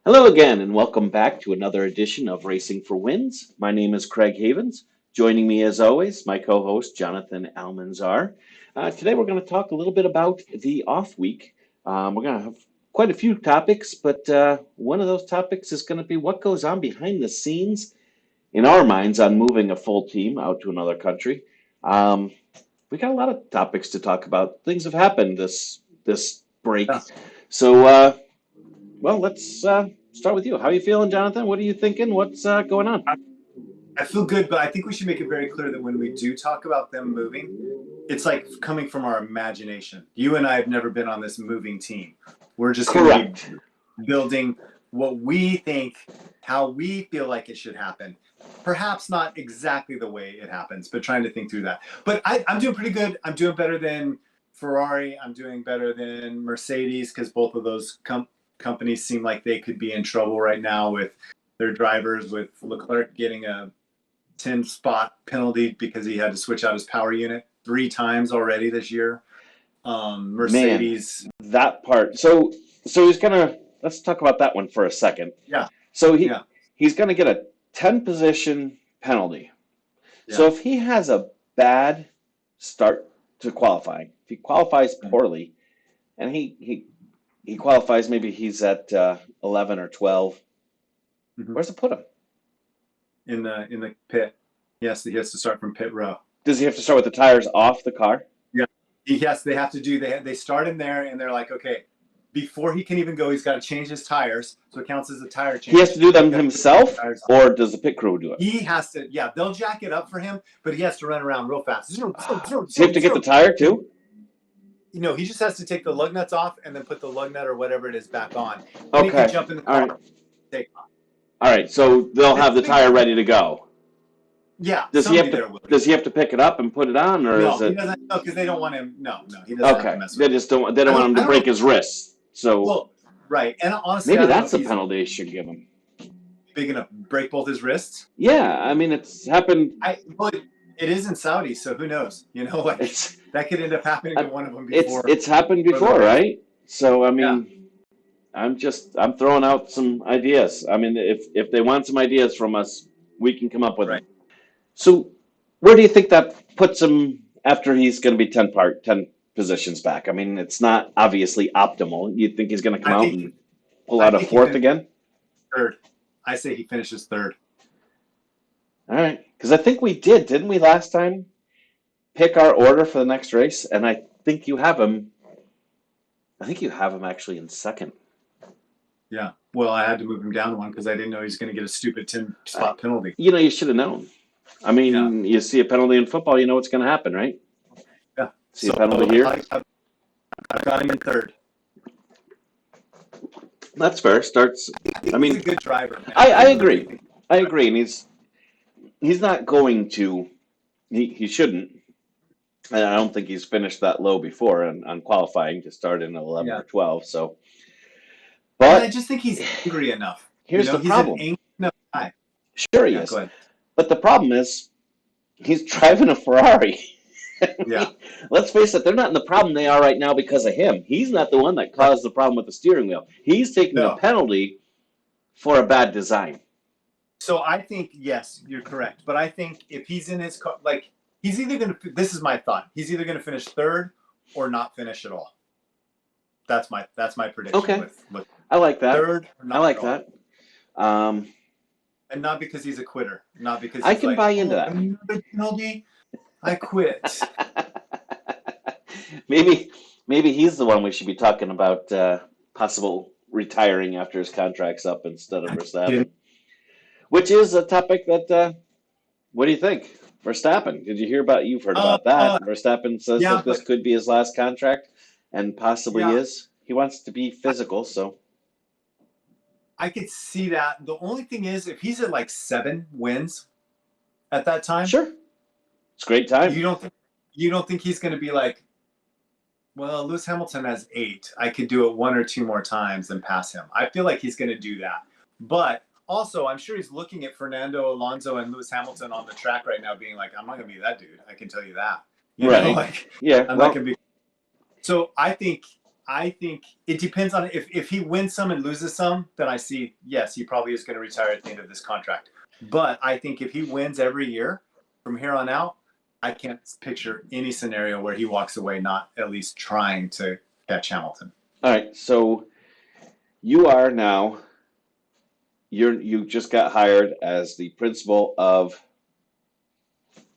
Hello again, and welcome back to another edition of Racing for Wins. My name is Craig Havens. Joining me, as always, my co host, Jonathan Almanzar. Today, we're going to talk a little bit about the off week. We're going to have quite a few topics, but one of those topics is going to be what goes on behind the scenes in our minds on moving a full team out to another country. Um, we got a lot of topics to talk about. Things have happened this Yeah. break. So, well, let's start with you. How are you feeling, Jonathan? What are you thinking? What's going on? I, I feel good, but I think we should make it very clear that when we do talk about them moving, it's like coming from our imagination. You and I have never been on this moving team. We're just going to be Correct. building what we think, how we feel like it should happen. Perhaps not exactly the way it happens, but trying to think through that. But I'm doing pretty good. I'm doing better than Ferrari. I'm doing better than Mercedes because both of those companies seem like they could be in trouble right now with their drivers, with Leclerc getting a 10 spot penalty because he had to switch out his power unit 3 times already this year. Man, Mercedes, that part. So he's gonna let's talk about that one for a second. yeah, So yeah, he's gonna get a 10 position penalty. So yeah. if he has a bad start to qualifying, if he qualifies poorly, and he qualifies, maybe he's at 11 or 12. Mm-hmm. Where's it put him? In the pit. Yes, he has to start from pit row. Does he have to start with the tires off the car? Yeah. Yes, they have to do. They start him there, and they're like, okay, before he can even go, he's got to change his tires, so it counts as a tire He has to change. do He's them got to put the himself, tires on. or does the pit crew do it? He has to. Yeah, they'll jack it up for him, but he has to run around real fast. Zoom, zoom, zoom, Does he have zoom, to get the zoom. tire too? He just has to take the lug nuts off and then put the lug nut or whatever it is back on. Then he can Okay. jump in the All car right. and take off. All right. So they'll It's have a the big tire difference. ready to go. Yeah, Does he have somebody to there will. does he have to pick it up and put it on, or No, is he it doesn't. No, because they don't want him. No, no, he doesn't have to okay? mess with They it. just don't they don't want him I to don't know. break his wrist. So Well, right, and honestly, maybe I don't know that's if the he's penalty they should give him. big enough to break both his wrists. Yeah, I mean it's happened. Well, it is in Saudi, so who knows? Like It's that could end up happening to one of them before it's happened the before, race. right? So I Yeah, mean, I'm throwing out some ideas. I mean, if they want some ideas from us, we can come up with right. them. So where do you think that puts him after he's going to be 10 positions back? I mean, it's not obviously optimal. You think he's going to come I out think and pull I out a think he fourth finished again? third. I say he finishes third. All right, because I think we didn't we, last time pick our order for the next race? And I think you have him. I think you have him actually in second. Yeah. Well, I had to move him down one because I didn't know he was going to get a stupid 10 I, spot penalty. you should have known. I Yeah. mean, you see a penalty in football, you know what's going to happen, right? Yeah. See a So penalty here. I got him in third. That's fair. Starts. I think I he's a mean, good driver, man. I really do agree. think. I agree, and he's not going to. He shouldn't. And I don't think he's finished that low before on qualifying to start in 11 Yeah. or 12. So, And I but just think he's angry enough. here's the He's an problem. angry enough guy. Sure he Yeah. Go is, ahead. but the problem is he's driving a Ferrari. I Yeah. mean, let's face it, they're not in the problem they are right now because of him. He's not the one that Right. caused the problem with the steering wheel. He's taking a No. penalty for a bad design. So I think, yes, you're correct. But I think if he's in his car, like, he's either going to, this is my thought, he's either going to finish third or not finish at all. That's my prediction Okay, with I like that. third or I not at like all. that. Um, And not because he's a quitter, not because I he's can like, buy into oh, that. another penalty, I quit. maybe maybe he's the one we should be talking about possible retiring after his contract's up instead of Verstappen, which is a topic that what do you think? Verstappen, did you hear about? You've heard Uh, about that. uh, Verstappen says yeah, that this but could be his last contract, and possibly yeah, is. He wants to be physical, so I could see that. The only thing is, if he's at like 7 wins at that time, sure, it's a great time. you don't think you don't think he's going to be like, well, Lewis Hamilton has 8. I could do it 1 or 2 more times and pass him. I feel like he's going to do that. But also, I'm sure he's looking at Fernando Alonso and Lewis Hamilton on the track right now, being like, I'm not going to be that dude. I can tell you that. Right? Like Yeah. I'm not Well, going to be. So I think I think it depends on if he wins some and loses some, then I see, yes, he probably is going to retire at the end of this contract. But I think if he wins every year from here on out, I can't picture any scenario where he walks away not at least trying to catch Hamilton. All right, so you are now you just got hired as the principal of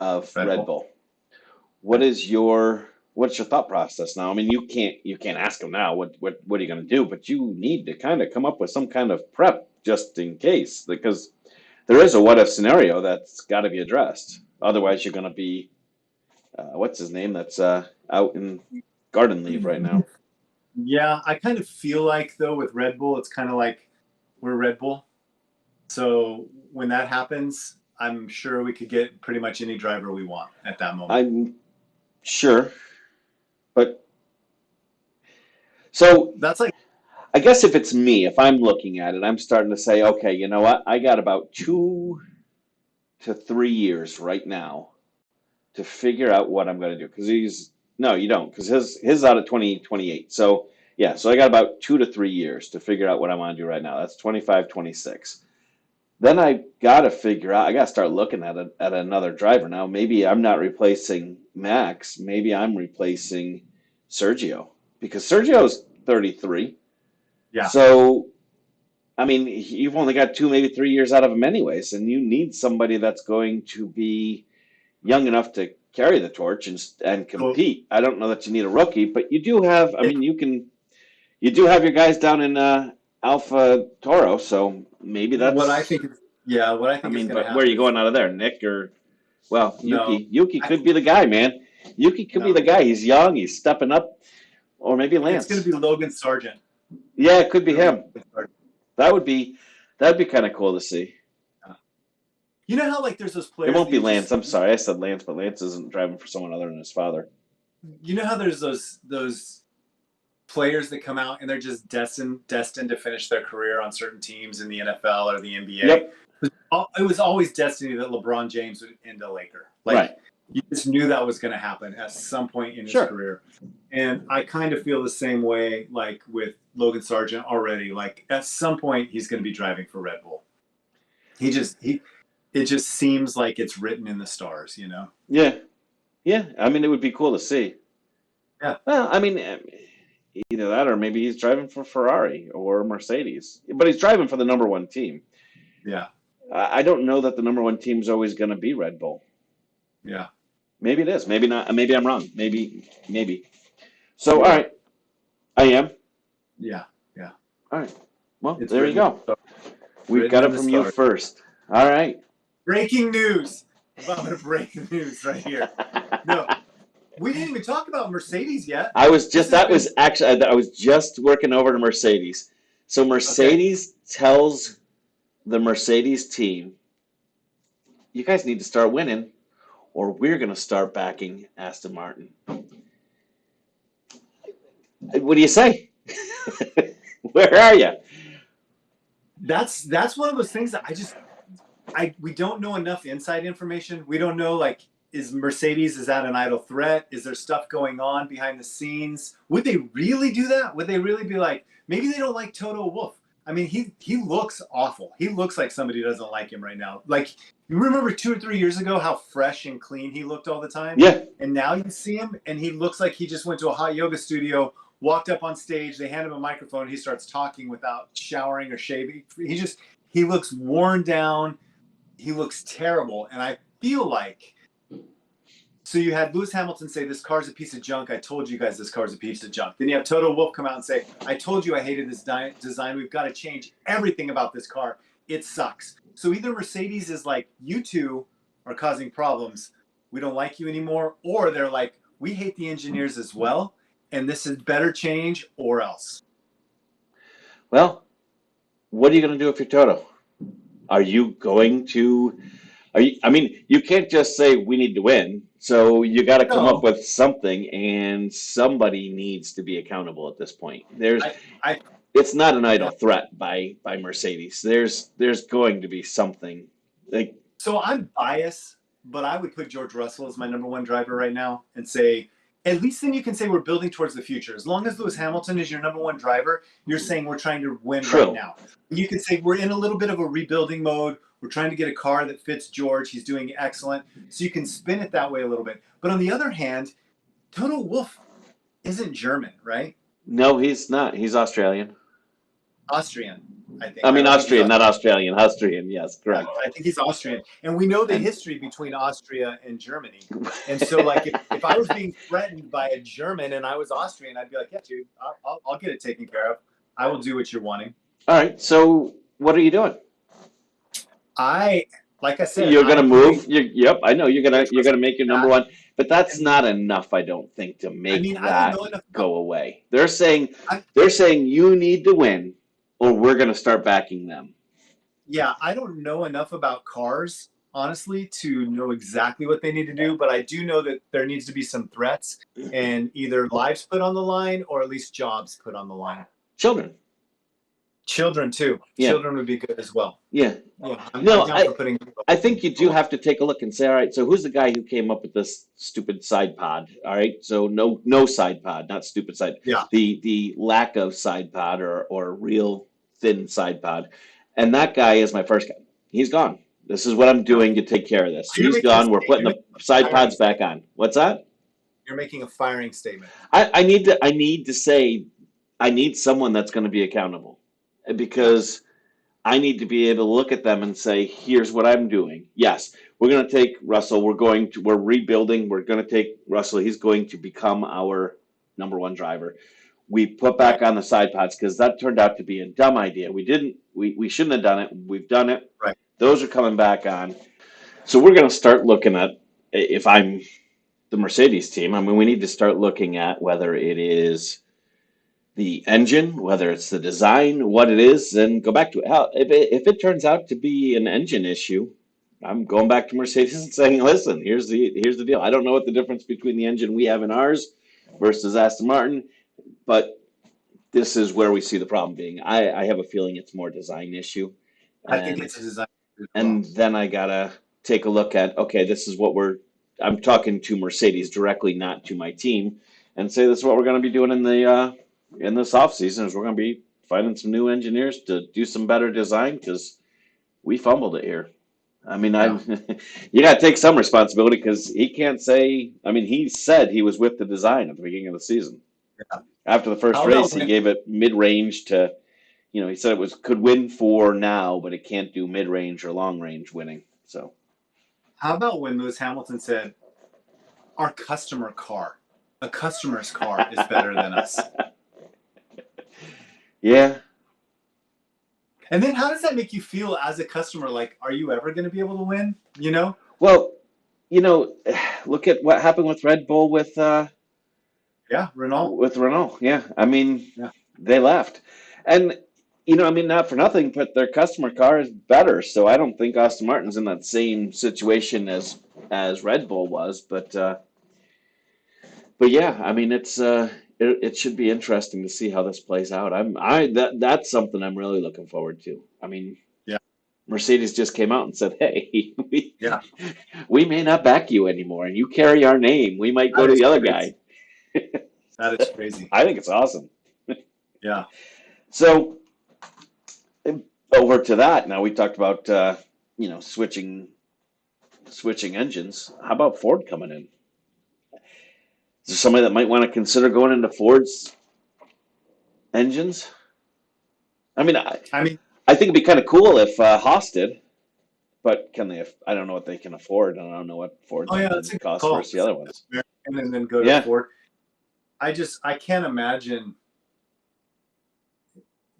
Red Red Bull. Bull. What's your thought process now? I mean, you can't ask him now what are you going to do, but you need to kind of come up with some kind of prep just in case, because there is a what if scenario that's got to be addressed. Otherwise, you're going to be what's his name that's out in garden leave right now. Yeah, I kind of feel like though with Red Bull, it's kind of like we're Red Bull. So when that happens, I'm sure we could get pretty much any driver we want at that moment. I'm sure, but so That's like, I guess if it's me, if I'm looking at it, I'm starting to say, okay, you know what? I got about 2 to 3 years right now to figure out what I'm going to do. Because no, you don't, because his out of 2028. So yeah, so I got about 2 to 3 years to figure out what I want to do right now. That's 25, 26. Then I got to figure out, I got to start looking at another driver now. Maybe I'm not replacing Max. Maybe I'm replacing Sergio because Sergio's 33. yeah. So, I mean, you've only got 2, maybe 3 years out of him anyways, and you need somebody that's going to be young enough to carry the torch and So compete. I don't know that you need a rookie, but you do have, I mean, you do have your guys down in Alpha Toro, so maybe what I that's, think is, yeah, what I I think is mean, going to but where are happen you is, going out of there, Nick or, well, no, Yuki? Yuki I, could be the guy, man. Yuki could be no, the guy. He's young, he's stepping up, or maybe it's going to Lance. be Logan Sargent. Yeah, it could be It'll be him. Logan Sargent. That would be that'd be kind of cool to see. You know how like there's those It players won't that be you Lance. just, I'm sorry, I said Lance, but Lance isn't driving for someone other than his father. you know how there's those players that come out and they're just destined to finish their career on certain teams in the NFL or the NBA. Yep. It was always destiny that LeBron James would end a Laker. Like Right. you just knew that was going to happen at some point in his Sure. career. And I kind of feel the same way, like with Logan Sargent already. Like at some point, he's going to be driving for Red Bull. It just seems like it's written in the stars, you know? Yeah. Yeah. I mean, it would be cool to see. Yeah. Well, I mean, either that or maybe he's driving for Ferrari or Mercedes, but he's driving for the number one team. Yeah. I don't know that the number one team is always going to be Red Bull. Yeah. Maybe it is. Maybe not. Maybe I'm wrong. Maybe. So, You all are. right. I am. Yeah. Yeah. All right. Well, It's there you written. go. We've Written got in it the from you stars. first. All right. Breaking news. I'm going to break the news right here. No, we didn't even talk about Mercedes yet. I was This just has that been was actually I was just working over to Mercedes. So Mercedes tells the Mercedes team, you guys need to start winning, or we're going to start backing Aston Martin. What do you say? Where are you? that's one of those things that we don't know enough inside information. We don't know, like, is Mercedes, is that an idle threat? Is there stuff going on behind the scenes? Would they really do that? Would they really be like, maybe they don't like Toto Wolff? I mean, he looks awful. He looks like somebody doesn't like him right now. Like, you remember 2 or 3 years ago how fresh and clean he looked all the time? Yeah. And now you see him and he looks like he just went to a hot yoga studio, walked up on stage, they hand him a microphone, and he starts talking without showering or shaving. He looks worn down. He looks terrible. And I feel like, so you had Lewis Hamilton say, this car's a piece of junk. I told you guys this car's a piece of junk. Then you have Toto Wolff come out and say, I told you I hated this design. We've got to change everything about this car. It sucks. So either Mercedes is like, you two are causing problems. We don't like you anymore. Or they're like, we hate the engineers as well. And this is better change or else. Well, what are you going to do if you're Toto? Are you going to? I mean, you can't just say we need to win. So you got to come up No, with something, and somebody needs to be accountable at this point. I It's not an idle yeah. threat by Mercedes. There's going to be something. Like, So I'm biased, but I would put George Russell as my number one driver right now and say, at least then you can say we're building towards the future. As long as Lewis Hamilton is your number one driver, you're saying we're trying to win right True. now. You can say we're in a little bit of a rebuilding mode. We're trying to get a car that fits George. He's doing excellent. So you can spin it that way a little bit. But on the other hand, Toto Wolff isn't German, right? No, he's not. He's Australian. Austrian, I think. I I mean, don't think he's Austrian, not Austrian. Australian. Austrian, yes, correct. I think he's Austrian. And we know the And history between Austria and Germany. And so, like, if I was being threatened by a German and I was Austrian, I'd be like, yeah, dude, I'll get it taken care of. I will do what you're wanting. all right, so what are you doing? Like I said, You're gonna I'm move. putting Yep, I know you're gonna make your number that. one, but that's And not enough, I don't think, to I make mean, I don't that know enough about. go away. They're saying I, they're saying you need to win, or we're gonna start backing them. yeah, I don't know enough about cars, honestly, to know exactly what they need to do. But I do know that there needs to be some threats and either lives put on the line or at least jobs put on the line. Children. Children too. Yeah, Children would be good as well. yeah. Yeah, I'm No, down for putting. I think you do have to take a look and say, all right, so who's the guy who came up with this stupid side pod? All right, so no side pod, not stupid side. Yeah, The lack of side pod or real thin side pod, and that guy is my first guy. He's gone. This is what I'm yeah. doing to take care of this. So you're He's making a gone. We're putting you're the making a side firing pods back statement. on. What's that? You're making a firing statement. I need to say I need someone that's going to be accountable Yeah, because I need to be able to look at them and say, here's what I'm doing. Yes, we're going to take Russell. We're rebuilding. We're going to take Russell. He's going to become our number one driver. We put right, back on the side pods because that turned out to be a dumb idea. We shouldn't have done it. We've done it. right. Those are coming back on. So we're going to start looking at, if I'm the Mercedes team, I mean, we need to start looking at whether it is the engine, whether it's the design, what it is, and go back to it. Hell, if it turns out to be an engine issue, I'm going back to Mercedes and saying, listen, here's the deal. I don't know what the difference between the engine we have in ours versus Aston Martin, but this is where we see the problem being. I have a feeling it's more design issue, I think and it's a design as well. and then I gotta take a look at, okay, this is what I'm talking to Mercedes directly, not to my team, and say this is what we're going to be doing in this off season is we're going to be finding some new engineers to do some better design because we fumbled it here. I mean, Yeah, you got to take some responsibility because he can't say. I mean, he said he was with the design at the beginning of the season. yeah. After the first How race, about he when? gave it mid-range to, he said it was could win for now, but it can't do mid-range or long-range winning. So, How about when Lewis Hamilton said, "Our customer car, a customer's car is better than us." yeah. And then how does that make you feel as a customer? Like, are you ever going to be able to win? You know? Well, you know, look at what happened with Red Bull Yeah, Renault. with Renault. Yeah, I mean, Yeah, they left, and I mean, not for nothing, but their customer car is better. So I don't think Aston Martin's in that same situation as Red Bull was. But yeah, I mean, it should be interesting to see how this plays out. That's something I'm really looking forward to. I mean, yeah, Mercedes just came out and said, "Hey, yeah. we may not back you anymore, and you carry our name. We might go That to is the other crazy. guy." That is crazy. I think it's awesome. Yeah. So over to that. Now we talked about switching engines. How about Ford coming in? Is there somebody that might want to consider going into Ford's engines? I mean, I mean, I think it'd be kind of cool if Haas did, but can they? I don't know what they can afford, and I don't know what Ford's oh yeah, that's engines a good cost call. versus the other ones. And then go to Yeah, Ford. I can't imagine.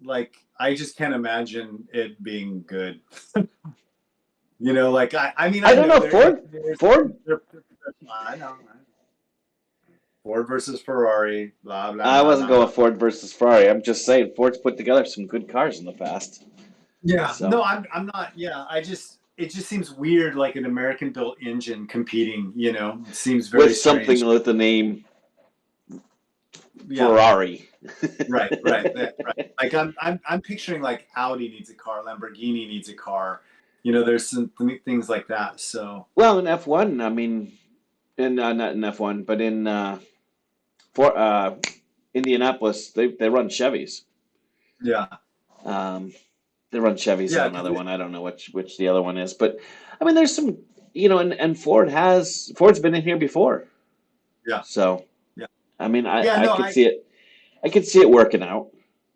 Like, I just can't imagine it being good. You know, like I mean, I I don't know know they're Ford. engineers. Ford. I know. Ford versus Ferrari, blah blah I blah wasn't blah going blah. Ford versus Ferrari. I'm just saying Ford's put together some good cars in the past. Yeah, So no, I'm not. Yeah, it just seems weird, like an American built engine competing. You know, it seems very with something strange. with the name Yeah, Ferrari. right. Like I'm picturing like Audi needs a car, Lamborghini needs a car. You know, there's some things like that. So Well, in F1, I mean, not in F1, but in For Indianapolis, they run Chevys. Yeah. Um, they run Chevys and Yeah. another one. I don't know which the other one is, but I mean, there's some, and Ford's been in here before. Yeah. So Yeah. I mean, Yeah. I No, could see it. I could see it working out.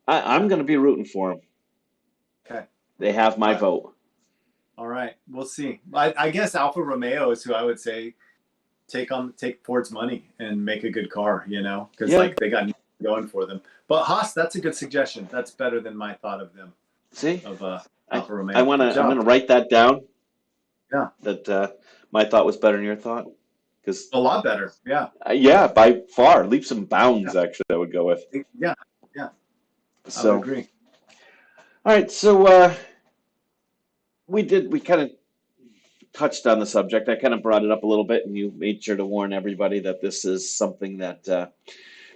I'm yeah. going to be rooting for them. Okay. They have my vote. All right. We'll see. I guess Alfa Romeo is who I would say take Ford's money and make a good car, because Yeah. like they got nothing going for them. But Haas, that's a good suggestion. That's better than my thought of them, See, of I Alfa Romeo. Good I'm job. gonna write that down. Yeah. That my thought was better than your thought. Because A lot better. Yeah. yeah, by far, leaps and bounds. Yeah. Actually, I would go with. Yeah. Yeah. I would So, agree. all right. So we kind of touched on the subject. I kind of brought it up a little bit, and you made sure to warn everybody that this is something that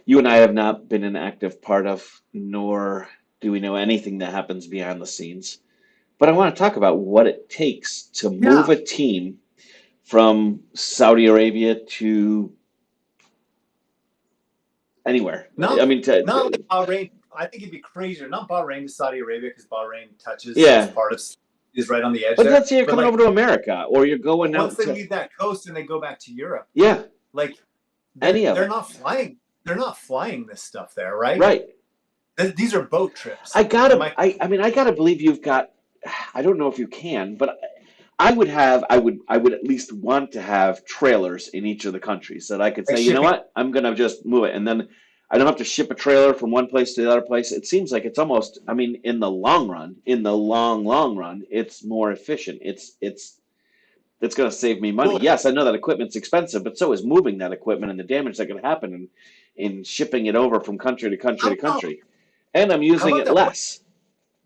you and I have not been an active part of, nor do we know anything that happens behind the scenes. But I want to talk about what it takes to move Yeah. a team from Saudi Arabia to anywhere. I Not mean, not like Bahrain. I think it'd be crazier. Not Bahrain to Saudi Arabia because Bahrain touches is yeah. part of is right on the edge But there. let's say you're But coming like over to America, or you're going once out they to leave that coast and they go back to Europe, yeah, like any of they're it. not flying. They're not flying this stuff there, right? Right. These are boat trips. I mean, I gotta believe you've got. I don't know if you can, but I would at least want to have trailers in each of the countries that I could Like say, you know shipping. what, I'm gonna just move it, and then I don't have to ship a trailer from one place to the other place. It seems like it's almost. I mean, in the long run, it's more efficient. It's going to save me money. Well, Yes, I know that equipment's expensive, but so is moving that equipment and the damage that can happen in shipping it over from country to country how to about country. And I'm how using about it that one less.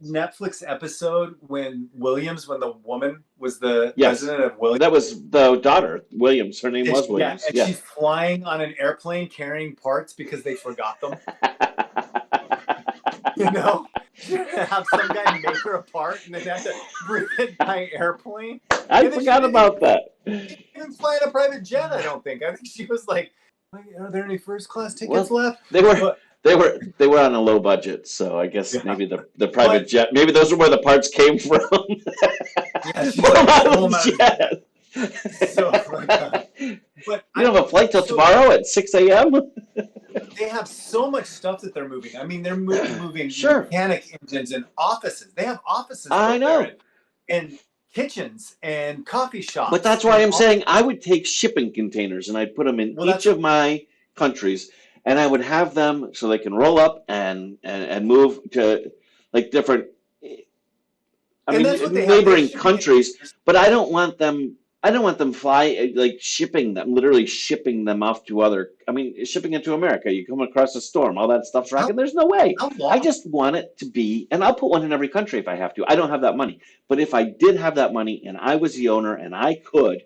Netflix episode when the woman was the Yes. president of Williams? That was the daughter, Williams. Her name was Yeah, Williams. and Yeah. she's flying on an airplane carrying parts because they forgot them. Have some guy make her a part and then have to bring it by airplane. I forgot about that. She didn't fly in a private jet, I don't think. I think she was like, are there any first class tickets left? They were on a low budget, so I guess maybe the private jet, maybe those are where the parts came from. Yeah, she's like, jet. So, but you don't have a flight till tomorrow at 6 a.m.? They have so much stuff that they're moving. I mean, they're moving Sure. mechanic engines and offices. They have offices. I know. And kitchens and coffee shops. But that's why I'm saying I would take shipping containers and I'd put them in each of my countries, and I would have them so they can roll up and move to like different. I mean, neighboring countries, but I don't want them. I don't want them shipping them, literally shipping them off to other. I mean, shipping it to America. You come across a storm, all that stuff's rocking. There's no way. I just want it to be, and I'll put one in every country if I have to. I don't have that money, but if I did have that money and I was the owner and I could,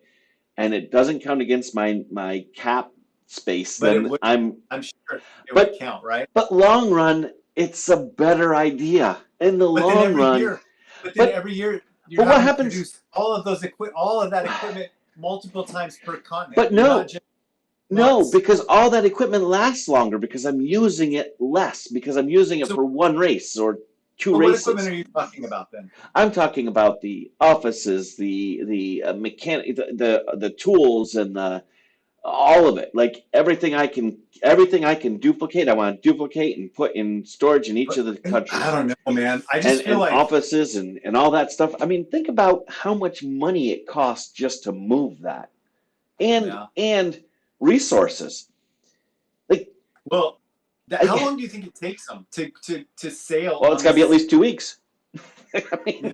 and it doesn't count against my cap space, then I'm sure it would count, right? But long run, it's a better idea in the long run. But then every year. But what happens? Produce all of that equipment multiple times per continent. But no, because all that equipment lasts longer because I'm using it less because I'm using it for one race or two races. What equipment are you talking about then? I'm talking about the offices, the mechanic, the tools, and all of it. Like everything I can duplicate, I want to duplicate and put in storage in each of the countries. I don't know, man. I just feel like offices and all that stuff. I mean, think about how much money it costs just to move that, and resources. How long do you think it takes them to sail? Well, it's got to be at least 2 weeks. I mean,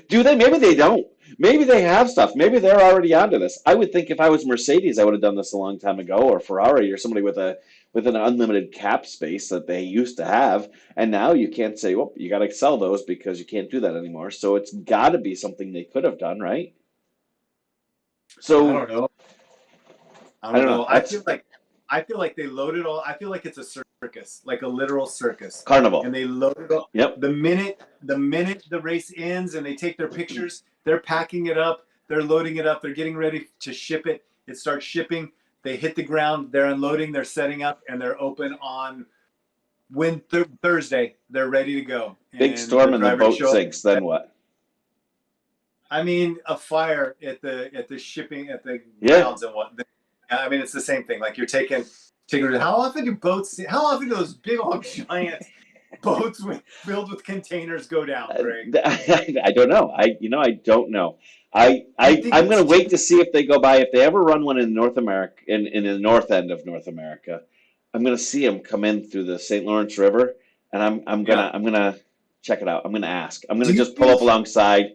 do they? Maybe they don't. Maybe they have stuff. Maybe they're already onto this. I would think if I was Mercedes, I would have done this a long time ago, or Ferrari, or somebody with an unlimited cap space that they used to have. And now you can't say, well, you got to sell those because you can't do that anymore. So it's got to be something they could have done, right? So I don't know. I don't know. I feel like they load it all. I feel like it's a circus, like a literal circus. Carnival. And they load it all. Yep. The minute the race ends and they take their pictures, they're packing it up, they're loading it up, they're getting ready to ship it. It starts shipping. They hit the ground. They're unloading. They're setting up, and they're open on Thursday. They're ready to go. Big And storm and the boat sinks. Then what? I mean, a fire at the shipping at the Yeah. grounds and what. I mean, it's the same thing. Like you're taking. How often do boats? How often do those big old giant boats filled with containers go down, Greg? I don't know. I don't know. I'm think going to it's wait to see if they go by. If they ever run one in North America, in the north end of North America, I'm going to see them come in through the St. Lawrence River, and I'm gonna check it out. I'm gonna ask. I'm gonna just pull up alongside,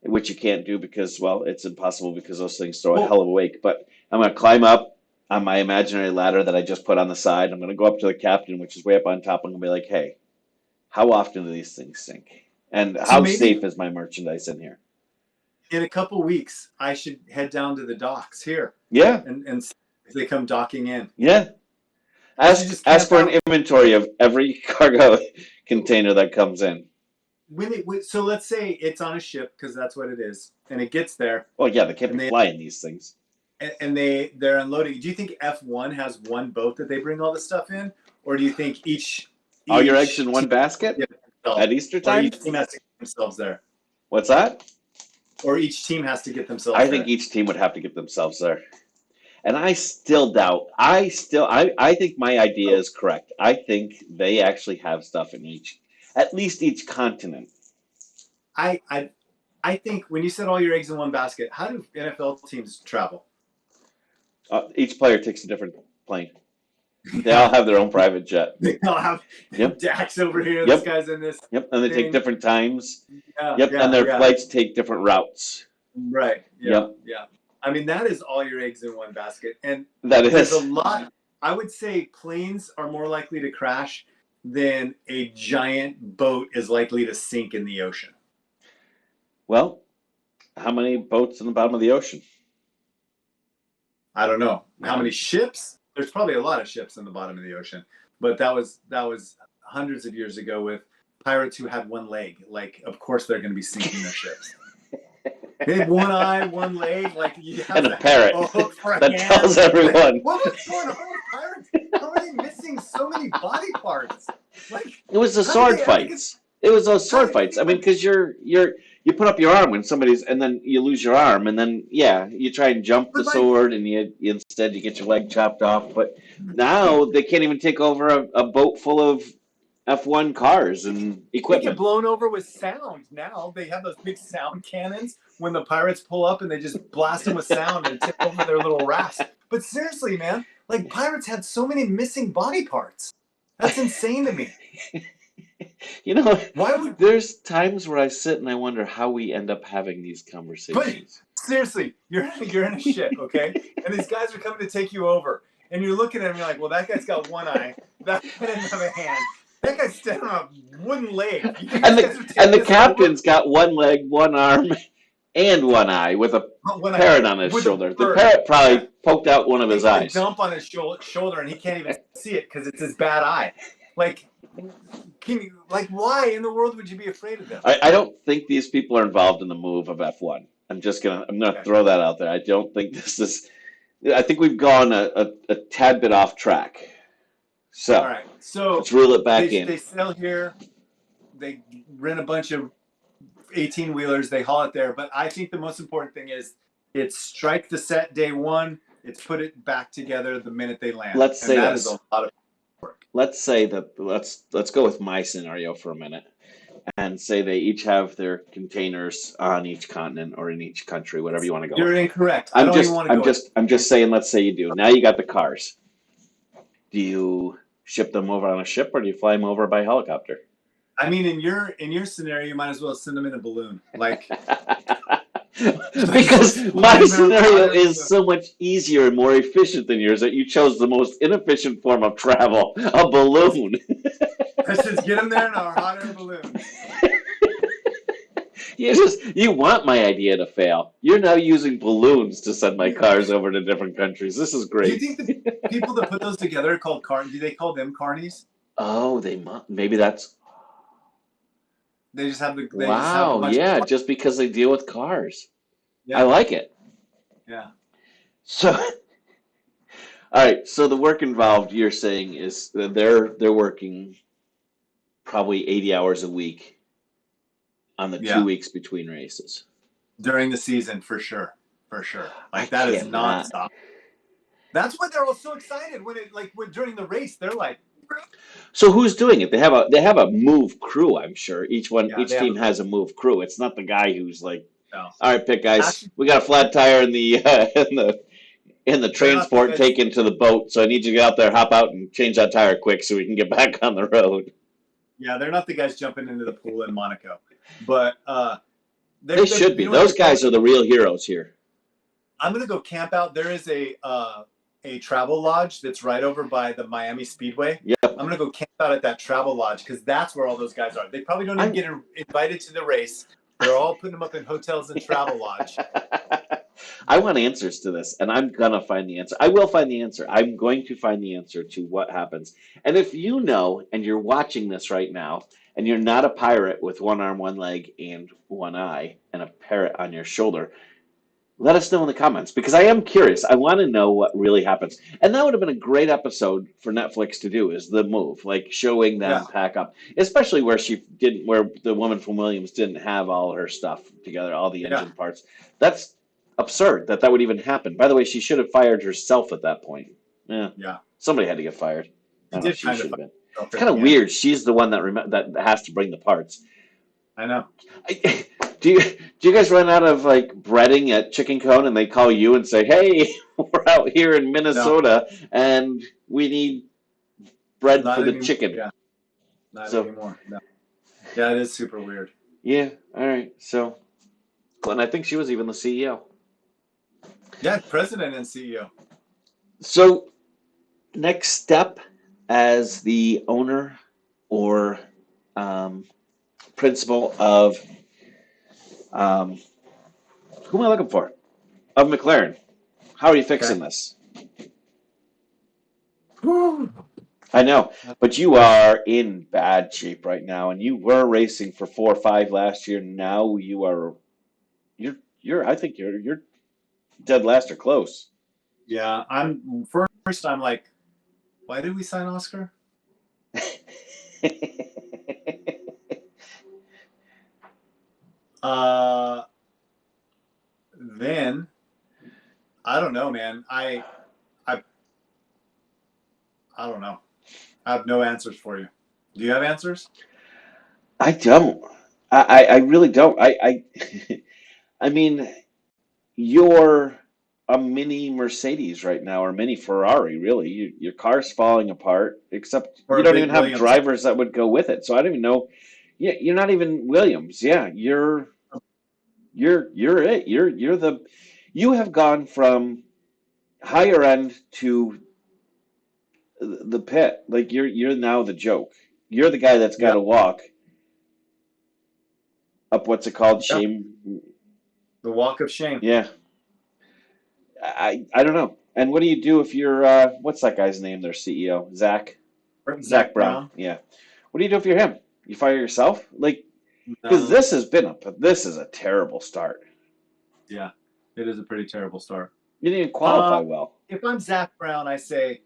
which you can't do because, well, it's impossible because those things throw a hell of a wake. But I'm gonna climb up on my imaginary ladder that I just put on the side. I'm gonna go up to the captain, which is way up on top. I'm gonna be like, hey, how often do these things sink? And how safe is my merchandise in here? In a couple weeks, I should head down to the docks here. Yeah. And see if they come docking in. Yeah. Ask for an inventory of every cargo container that comes in. So let's say it's on a ship, because that's what it is, and it gets there. Oh yeah, they can't be flying these things. And they're unloading. Do you think F1 has one boat that they bring all the stuff in, or do you think each all your eggs in one basket at Easter time? Or each team has to get themselves there. What's that? Or each team has to get themselves. I think each team would have to get themselves there. And I still doubt. I think my idea is correct. I think they actually have stuff in at least each continent. I think when you said all your eggs in one basket, how do NFL teams travel? Each player takes a different plane. They all have their own private jet. They all have Dax over here. This guy's in this. Yep, and they take different times. And their flights take different routes. Right. Yeah. I mean, that is all your eggs in one basket. And there's a lot. I would say planes are more likely to crash than a giant boat is likely to sink in the ocean. Well, how many boats in the bottom of the ocean? I don't know. How many ships? There's probably a lot of ships in the bottom of the ocean. But that was hundreds of years ago with pirates who had one leg. Like, of course they're going to be sinking their ships. They had one eye, one leg, and a parrot that tells everyone. What was going on with pirates? How are they missing so many body parts? It was the sword fights. It was those sword fights. I mean, because you put up your arm when and then you lose your arm, and then you try and jump the sword, and instead you get your leg chopped off. But now they can't even take over a boat full of F1 cars and equipment. They get blown over with sound now. They have those big sound cannons when the pirates pull up, and they just blast them with sound and tip over their little rafts. But seriously, man, pirates had so many missing body parts. That's insane to me. There's times where I sit and I wonder how we end up having these conversations. But seriously, you're in a ship, okay? And these guys are coming to take you over. And you're looking at them, you're like, well, that guy's got one eye. That guy doesn't have a hand. That guy's standing on one leg. And the captain's got one leg, one arm, and one eye with a parrot on his shoulder. The parrot probably poked out one of his eyes. Jump on his shoulder, and he can't even see it because it's his bad eye. Why in the world would you be afraid of them? I don't think these people are involved in the move of F1. I'm gonna throw that out there. I don't think this is. I think we've gone a tad bit off track. So, all right. So let's reel it back in. They sell here. They rent a bunch of 18-wheelers. They haul it there. But I think the most important thing is it's strike the set day one. It's put it back together the minute they land. Let's say that is a lot of work. Let's say that. Let's go with my scenario for a minute, and say they each have their containers on each continent or in each country, whatever you want to go. You're incorrect. I'm just saying. Let's say you do. Now you got the cars. Do you ship them over on a ship, or do you fly them over by helicopter? I mean, in your scenario, you might as well send them in a balloon, because my scenario is so much easier and more efficient than yours that you chose the most inefficient form of travel, a balloon. Let's just get them there in our hot air balloon. You want my idea to fail. You're now using balloons to send my cars over to different countries. This is great. Do you think the people that put those together are called do they call them carnies? Oh, they must. Maybe that's. They just have the. Just because they deal with cars. Yeah. I like it. Yeah. So All right, so the work involved you're saying is that they're working probably 80 hours a week on the two Yeah, weeks between races. during the season for sure, for sure. I Like that is cannot. nonstop. That's why they're all so excited when it like when during the race they're like, So who's doing it? They have a move crew, I'm sure. yeah, Each they have team a has a move crew. It's not the guy who's like, no. all right, pick guys, Actually, we got a flat tire in the in the they're not the transport guys. taken to the boat, so I need you to get out there, hop out, and change that tire quick so we can get back on the road. Yeah, they're not the guys jumping into the pool in Monaco, but They should you be. know what Those they're going. guys are the real heroes here. I'm gonna go camp out. There is a travel lodge that's right over by the Miami Speedway. Yep. I'm gonna go camp out at that travel lodge because that's where all those guys are. They probably don't even I'm get invited to the race. They're all putting them up in hotels and travel lodge. I want answers to this, and I'm gonna find the answer. I will find the answer. I'm going to find the answer to what happens. And if you know, and you're watching this right now, and you're not a pirate with one arm, one leg, and one eye, and a parrot on your shoulder, let us know in the comments because I am curious. I want to know what really happens. And that would have been a great episode for Netflix to do is the move, like showing Yeah, them pack up, especially where the woman from Williams didn't have all her stuff together, all the yeah, engine parts. That's absurd that would even happen. By the way, she should have fired herself at that point. Yeah, yeah. somebody had to get fired. I He don't know. did She kind of should have fuck been. himself It's at kind of the end. weird. She's the one that has to bring the parts. I know. Do you guys run out of like breading at Chicken Cone and they call you and say, "Hey, we're out here in No, Minnesota and we need bread for not the anymore. chicken." Yeah, not So anymore. No. Yeah, it is super weird. yeah, all right. So, and I think she was even the CEO. Yeah, president and CEO. So next step as the owner or um, principal of um, who am I looking for? Of McLaren. How are you Okay. fixing this? Whew. I know, That's but you are in bad shape right now, and you were racing for 4 or 5 last year. Now you're I think you're dead last or close. Yeah, I'm first. I'm like, why did we sign Oscar? Uh, then I don't know, man. I I don't know. I have no answers for you. Do you have answers? I don't. I really don't. I mean, you're a mini Mercedes right now, or mini Ferrari, really. Your car's falling apart, except Or you a don't big even have Williams? drivers that would go with it. So I don't even know. Yeah, you're not even Williams. Yeah, you're it. You're the you have gone from higher end to the pit. Like you're now the joke. You're the guy that's got Yeah, to walk up what's it called? yeah. Shame. The walk of shame. Yeah. I don't know. And what do you do if you're what's that guy's name? Their CEO, Zach Zach Brown. Brown. Yeah. What do you do if you're him? You fire yourself? Like because No. this is a terrible start. Yeah, it is a pretty terrible start. You didn't even Uh, qualify well. if I'm Zach Brown, I say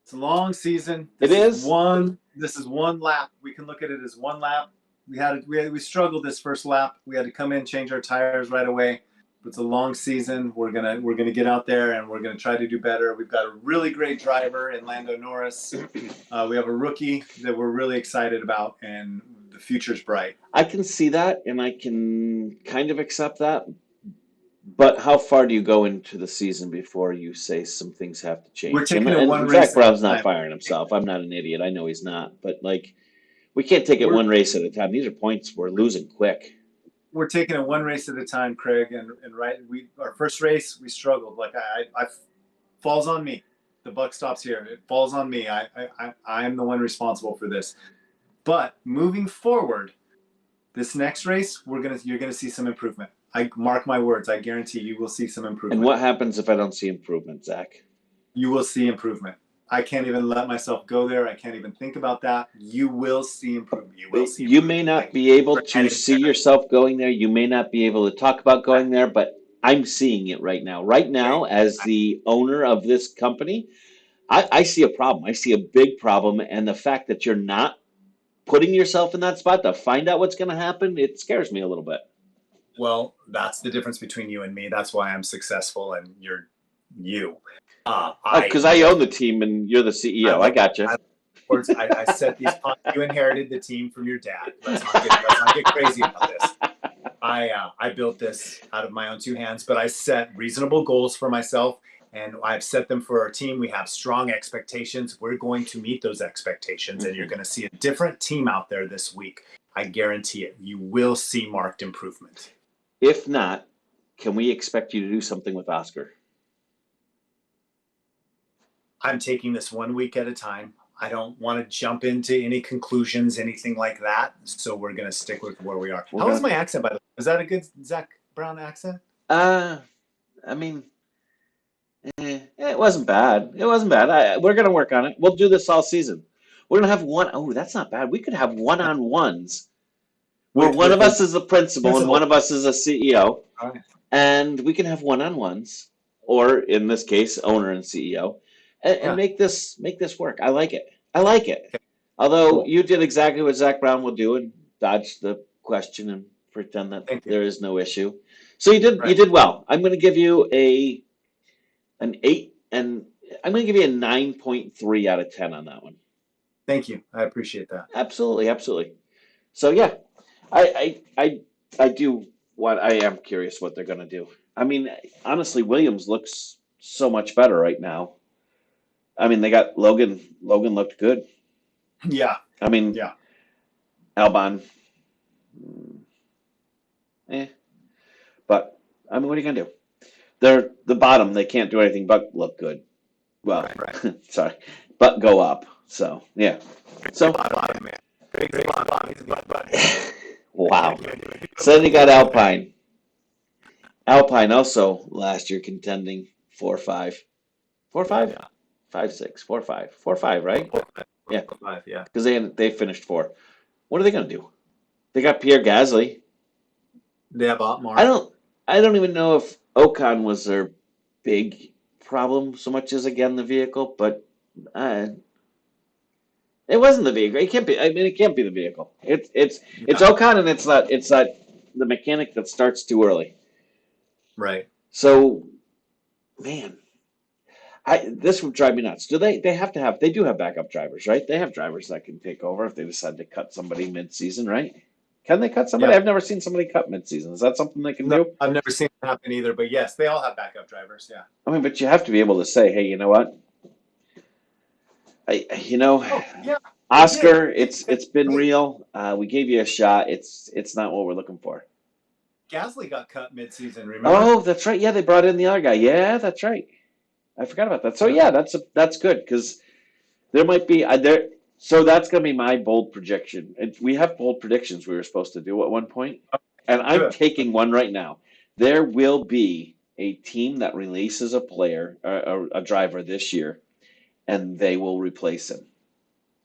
it's a long season. It This is is. one. This is one lap. We can look at it as one lap. We struggled this first lap. We had to come in, change our tires right away. It's a long season. We're gonna get out there and we're gonna try to do better. We've got a really great driver in Lando Norris. We have a rookie that we're really excited about, and the future's bright. I can see that, and I can kind of accept that. But how far do you go into the season before you say some things have to We're change? taking it one And Zach race at a Brown's not time. firing himself. I'm not an idiot. I know he's not. But like, we can't take it We're one race at a time. These are points we're losing quick. we're taking it one race at a time, Craig. And right, we our first race we struggled. Like I falls on me. The buck stops here. It falls on me. I am the one responsible for this. But moving forward, this next race, you're gonna see some improvement. I mark my words. I guarantee you will see some And improvement. what happens if I don't see improvement, Zach? You will see improvement. I can't even let myself go there. I can't even think about that. You will see improvement. You will see You may improvement. not be able to see yourself going there. You may not be able to talk about going there, but I'm seeing it right now. Right now, as the owner of this company, I see a problem. I see a big problem, and the fact that you're not putting yourself in that spot to find out what's going to happen, it scares me a little bit. Well, that's the difference between you and me. That's why I'm successful and you're you. Oh, because I own the team and you're the CEO. I got you. I set these. You inherited the team from your dad. Let's not get crazy about this. I built this out of my own two hands, but I set reasonable goals for myself, and I've set them for our team. We have strong expectations. We're going to meet those expectations, and you're going to see a different team out there this week. I guarantee it. You will see marked improvement. If not, can we expect you to do something with Oscar? I'm taking this 1 week at a time. I don't want to jump into any conclusions, anything like that. So we're going to stick with where we are. How was my accent, by the way? Is that a good Zach Brown accent? I mean, it wasn't bad. It wasn't bad. We're going to work on it. We'll do this all season. We're going to have one. Oh, that's not bad. We could have one-on-ones where one of us is the principal and one of us is a CEO. All right. And we can have one-on-ones, or in this case, owner and CEO, and make this work. I like it. I like it. Okay. Although you did exactly what Zach Brown will do and dodge the question and pretend that there is no issue. So you did well. I'm going to give you an 8, and I'm going to give you a 9.3 out of 10 on that one. Thank you. I appreciate that. Absolutely, absolutely. So yeah, I do. I am curious what they're going to do. I mean, honestly, Williams looks so much better right now. I mean, they got Logan. Logan looked good. Yeah. I mean, yeah. Albon. But I mean, what are you going to do? They're the bottom. They can't do anything but look good. Well, sorry, but go up. So yeah. So wow. So then you got Alpine. Alpine also last year contending 4-5. 4-5? Yeah. 5-6. 4-5. 4-5, right? 4-5. Yeah. 4-5, yeah. Because they finished 4. What are they going to do? They got Pierre Gasly. They have Otmar. I don't even know if Ocon was their big problem so much as again the vehicle, but it wasn't the vehicle. It can't be. I mean, it can't be the vehicle. It's Ocon, and it's not the mechanic that starts too early. Right. So, man, this would drive me nuts. Do they have to have? They do have backup drivers, right? They have drivers that can take over if they decide to cut somebody mid-season, right? Can they cut somebody? Yeah. I've never seen somebody cut mid-season. Is that something they can do? I've never seen it happen either, but yes, they all have backup drivers. Yeah. I mean, but you have to be able to say, hey, you know what? Oscar, it's been real. We gave you a shot. It's not what we're looking for. Gasly got cut mid-season. Remember? Oh, that's right. Yeah, they brought in the other guy. Yeah, that's right. I forgot about that. So yeah, that's good because there might be there. So that's going to be my bold prediction. We have bold predictions we were supposed to do at one point, and I'm taking one right now. There will be a team that releases a player, a driver this year, and they will replace him.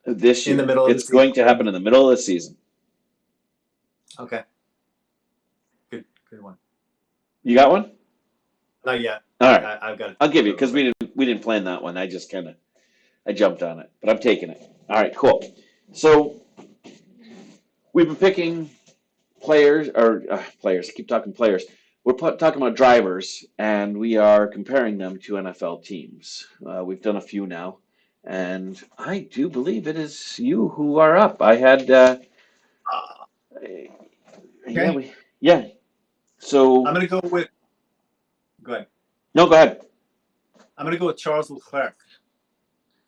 This year, in the middle of it's going to happen in the middle of the season. Okay. Good one. You got one? Not yet. All right. I've got it. I'll give you because we didn't plan that one. I just I jumped on it, but I'm taking it. All right, cool. So we've been picking players. I keep talking players. We're talking about drivers, and we are comparing them to NFL teams. We've done a few now, and I do believe it is you who are up. I had, yeah. So I'm gonna go with. Go ahead. No, go ahead. I'm gonna go with Charles Leclerc.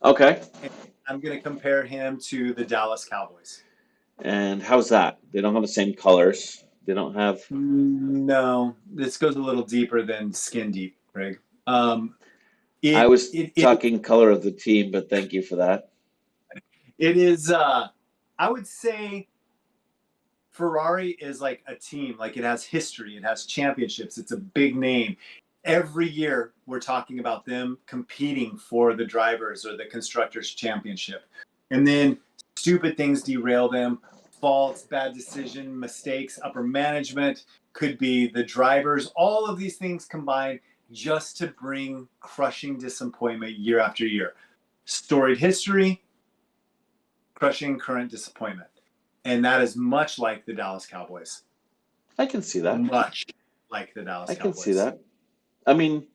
Okay. And I'm gonna compare him to the Dallas Cowboys. And how's that? They don't have the same colors. They don't have. No, this goes a little deeper than skin deep, Greg. I was talking color of the team, but thank you for that. It is. I would say Ferrari is like a team. Like it has history. It has championships. It's a big name. Every year we're talking about them competing for the drivers or the constructors championship. And then stupid things derail them. faults, bad decision, mistakes, upper management, could be the drivers. All of these things combined just to bring crushing disappointment year after year. Storied history, crushing current disappointment. And that is much like the Dallas Cowboys. I can see that. Much like the Dallas I Cowboys. can see that. I mean,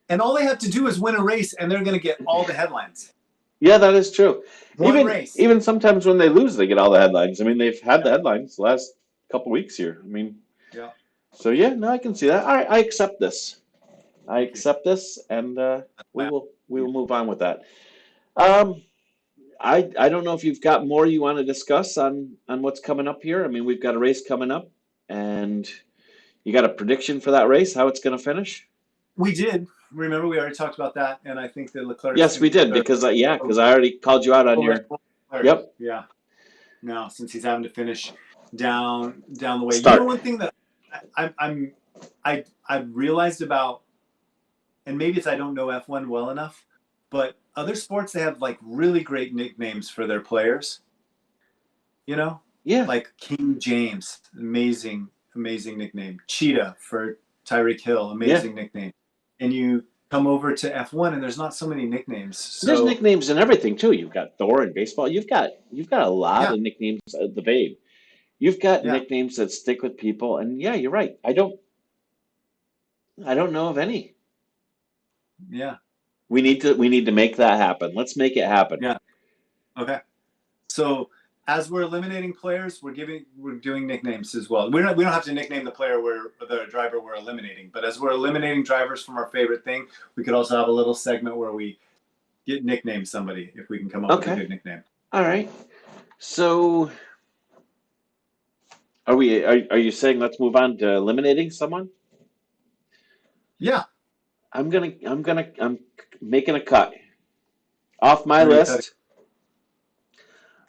and all they have to do is win a race, and they're going to get all the headlines. yeah, that is true. One race. Even sometimes when they lose, they get all the headlines. I mean, they've had the headlines the last couple weeks here. I mean, yeah. So yeah, no, I can see that. All right, I accept this. I accept this, and we will move on with that. I don't know if you've got more you want to discuss on what's coming up here. I mean, we've got a race coming up, and you got a prediction for that race, how it's going to finish? We did. Remember, we already talked about that, and I think that Leclerc. Yes, we did because I already called you out on your. Yep. Yeah. Now, since he's having to finish down the way, Start. You know, one thing that I realized about, and maybe it's I don't know F1 well enough, but other sports they have like really great nicknames for their players. You know. Yeah. Like King James, amazing nickname. Cheetah for Tyreek Hill, amazing nickname. And you come over to F1 and there's not so many nicknames. So, there's nicknames and everything too. You've got Thor in baseball. You've got a lot of nicknames. The Babe. You've got nicknames that stick with people. And yeah, you're right. I don't know of any. Yeah. We need to make that happen. Let's make it happen. Yeah. Okay. So as we're eliminating players, we're doing nicknames as well. We don't have to nickname the driver we're eliminating, but as we're eliminating drivers from our favorite thing, we could also have a little segment where we nickname somebody if we can come up with a good nickname. All right. So are you saying let's move on to eliminating someone? Yeah. I'm making a cut. Off my list.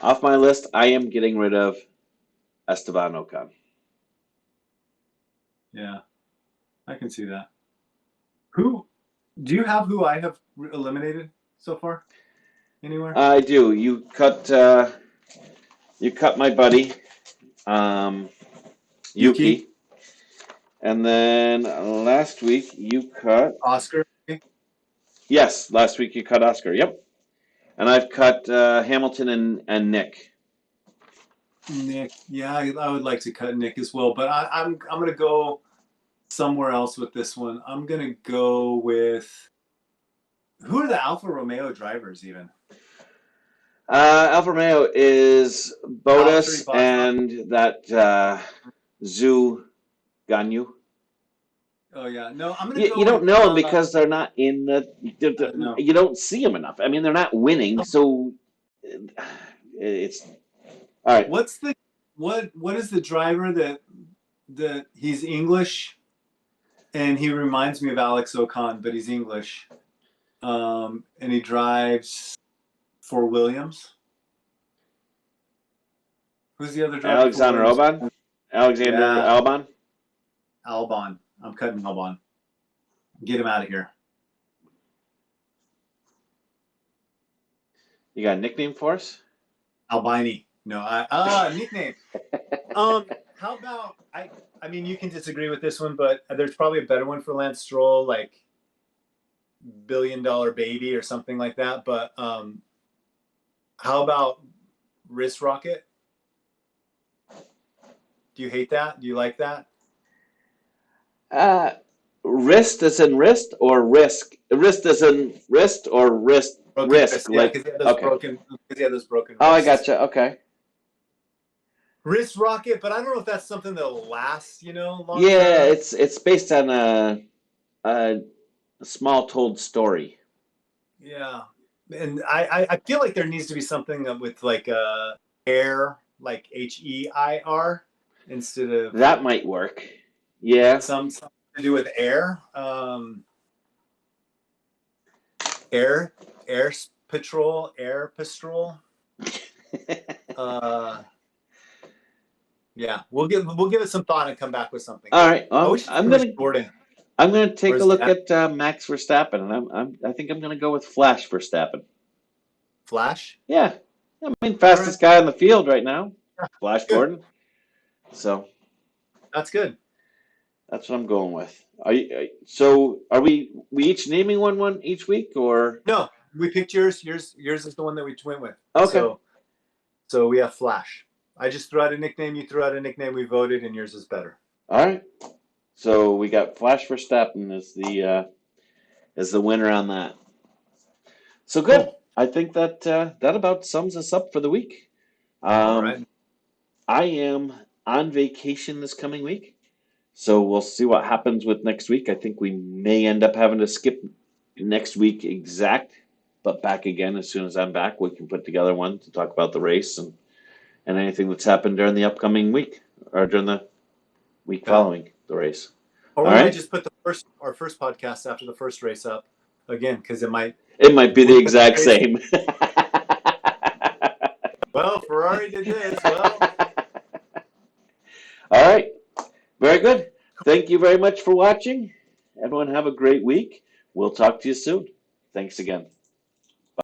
Off my list, I am getting rid of Esteban Ocon. Yeah, I can see that. Do you have who I have eliminated so far? Anywhere? I do. You cut my buddy, Yuki. And then last week you cut Oscar. Yes, last week you cut Oscar. Yep. And I've cut Hamilton and Nick. Nick, yeah, I would like to cut Nick as well, but I'm gonna go somewhere else with this one. I'm gonna go with who are the Alfa Romeo drivers even? Alfa Romeo is Bottas and that Zhu Ganyu. Oh yeah, no, I'm gonna. You don't know them because they're not in the. You don't see them enough. I mean, they're not winning, so it's all right. What is the driver that he's English, and he reminds me of Alex Ocon, but he's English, and he drives for Williams. Who's the other driver? Alexander Albon. Albon. Albon. I'm cutting Albon. Get him out of here. You got a nickname for us? Albini. No, nickname. How about I mean, you can disagree with this one, but there's probably a better one for Lance Stroll, like $1 billion baby or something like that. But how about Wrist Rocket? Do you hate that? Do you like that? Wrist as in wrist or risk? Wrist as in wrist or wrist? Broken risk. Wrist. Yeah, because he had those broken wrists. Oh, I gotcha. Okay. Wrist Rocket, but I don't know if that's something that'll last, long term. It's based on a small told story. Yeah. And I feel like there needs to be something with like air, like HEIR instead of that might work. Yeah. Something to do with air. Air patrol. Yeah, we'll give it some thought and come back with something. All right. I'm gonna take a look at Max Verstappen, and I think I'm gonna go with Flash Verstappen. Flash? Yeah. I mean, fastest guy in the field right now. Flash Good. Gordon. So That's good. that's what I'm going with. So are we each naming one each week or No, we picked yours. Yours is the one that we went with. okay. So we have Flash. I just threw out a nickname. You threw out a nickname. We voted, and yours is better. All right. So we got Flash Verstappen as the winner on that. So good. Cool. I think that that about sums us up for the week. All Um, right. I am on vacation this coming week, so we'll see what happens with next week. I think we may end up having to skip next week exact, but back again as soon as I'm back, we can put together one to talk about the race and anything that's happened during the upcoming week or during the week Yeah. following the race. Or All we might right. just put our first podcast after the first race up again because it might It might be the loop exact race. same. Well, Ferrari did this. Well, All right. Very good. Thank you very much for watching. Everyone have a great week. We'll talk to you soon. Thanks again.